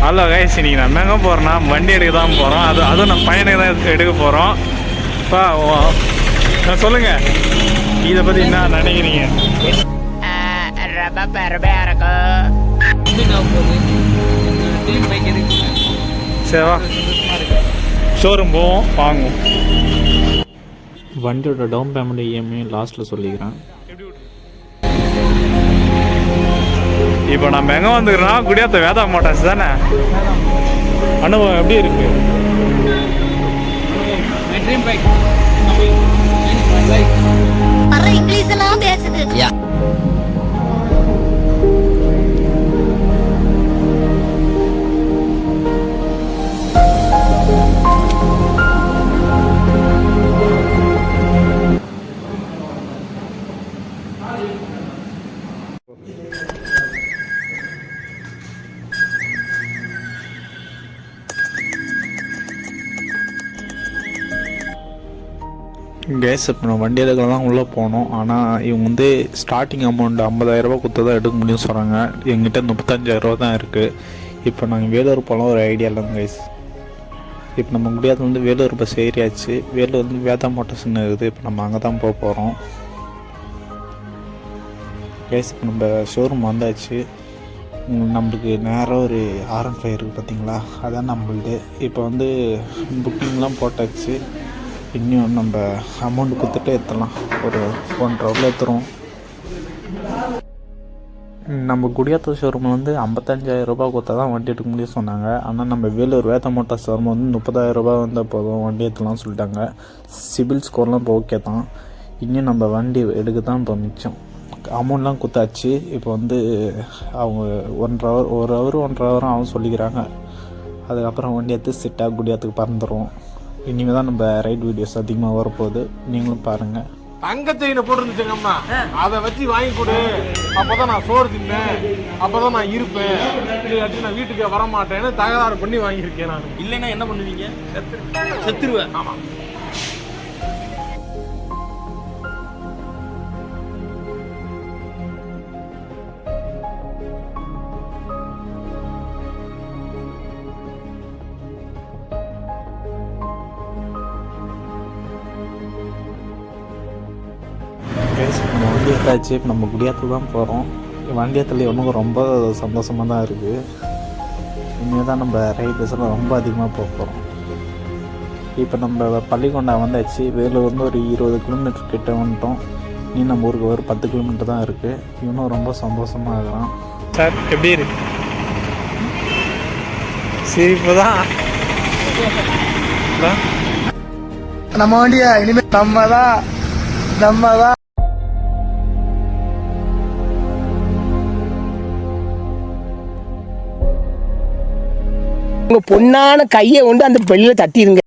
Hello guys, இன்னைக்கு நம்ம எங்கே போகிறோன்னா வண்டி எடுக்க தான் போகிறோம். அதுவும் நம்ம பையனுக்கு தான் எடுக்க போகிறோம். சொல்லுங்கள், இதை பற்றி என்ன நினைக்கிறீங்க? ரொம்ப பெருமையாக இருக்கும். சரிவா, ஷோரூம் போவோம், வாங்குவோம். வண்டியோட டவுன் பேமெண்ட் இஎம்ஐ லாஸ்ட்டில் சொல்லிக்கிறேன். இப்போ நம்ம எங்கே வந்துக்கிறோம்? குடியாத்த வேதா மோட்டார்ஸ் தானே. அனுபவம் எப்படி இருக்கு? இங்கிலீஷ் எல்லாம் பேசுது. கேஸ் இப்போ நம்ம வண்டி எடுக்கலாம் தான் உள்ளே போனோம். ஆனால் இவங்க வந்து ஸ்டார்டிங் அமௌண்ட் 50,000 கொடுத்து தான் எடுக்க முடியும்னு சொல்கிறாங்க. எங்கிட்ட 35,000 தான் இருக்குது. இப்போ நாங்கள் வேலூர் போகலாம் ஒரு ஐடியா இல்லைங்க கைஸ். இப்போ நம்ம முடியாத வந்து வேலூர் பஸ் ஏறியாச்சு. வேலூர் வந்து வேதா மோட்டர்ஸ்ன்னு இருக்குது. இப்போ நம்ம அங்கே தான் போக போகிறோம் கேஸ். இப்போ நம்ம ஷோரூம் வந்தாச்சு. நம்மளுக்கு நேராக ஒரு R15 இருக்குது பார்த்தீங்களா, அதான் நம்மளுது. இப்போ வந்து புக்கிங்லாம் போட்டாச்சு. இன்னும் நம்ம அமௌண்ட் கொடுத்துட்டு ஏற்றலாம். ஒரு 1.5 ஹவரில் ஏற்றுறோம். நம்ம குடியாத்த ஷோரூமில் வந்து 55,000 ரூபா கொடுத்தா தான் வண்டி எடுக்க முடியும் சொன்னாங்க. ஆனால் நம்ம வேலூர் வேதா மோட்டார்ஸ் ஷோரூம் வந்து 30,000 ரூபா வந்தால் போதும் வண்டி ஏற்றலாம்னு சொல்லிட்டாங்க. சிபில் ஸ்கோர்லாம் இப்போ ஓகே தான். இன்னும் நம்ம வண்டி எடுக்க தான் இப்போ மிச்சம். அமௌண்ட்லாம் கொடுத்தாச்சு. இப்போ வந்து அவங்க 1 ஹவர் ஆகும் சொல்லிக்கிறாங்க. அதுக்கப்புறம் வண்டி எடுத்து செட்டாக குடியாத்துக்கு பறந்துடும். இனிமேல் தான் நம்ம ரைட் வீடியோஸ் அதிகமாக வரப்போகுது. நீங்களும் பாருங்கள். தங்க செயினை போட்டுருந்துச்சுங்கம்மா, அதை வச்சு வாங்கி கொடு. அப்போதான் நான் சோறு தின்னேன், அப்போதான் நான் இருப்பேன். இல்லாட்டி நான் வீட்டுக்கு வர மாட்டேன்னு தகராறு பண்ணி வாங்கியிருக்கேன் நான். இல்லைன்னா என்ன பண்ணுவீங்க? செத்துருவேன். ஆமாம். நம்ம வண்டி எடுத்தாச்சு. இப்போ நம்ம குடியாத்து தான் போகிறோம். வண்டி ஏற்றல ஒன்றும் ரொம்ப சந்தோஷமாக தான் இருக்குது. இனிமேல் தான் நம்ம ரைட் பஸ்ஸில் ரொம்ப அதிகமாக போக போகிறோம். இப்போ நம்ம பள்ளிக்கொண்டா வந்தாச்சு. வேலூர் வந்து ஒரு 20 கிலோமீட்டர் கிட்ட வந்துட்டோம். நீ நம்ம ஊருக்கு ஒரு 10 கிலோமீட்டர் தான் இருக்குது. இன்னும் ரொம்ப சந்தோஷமாக இருக்கிறான். சார் எப்படி இருக்கு? சிரிப்பு தான். நம்ம வண்டியா இனிமேல் நம்ம தான். உங்க பொண்ணான கையை கொண்டு அந்த பெல்லில தட்டிடுங்க.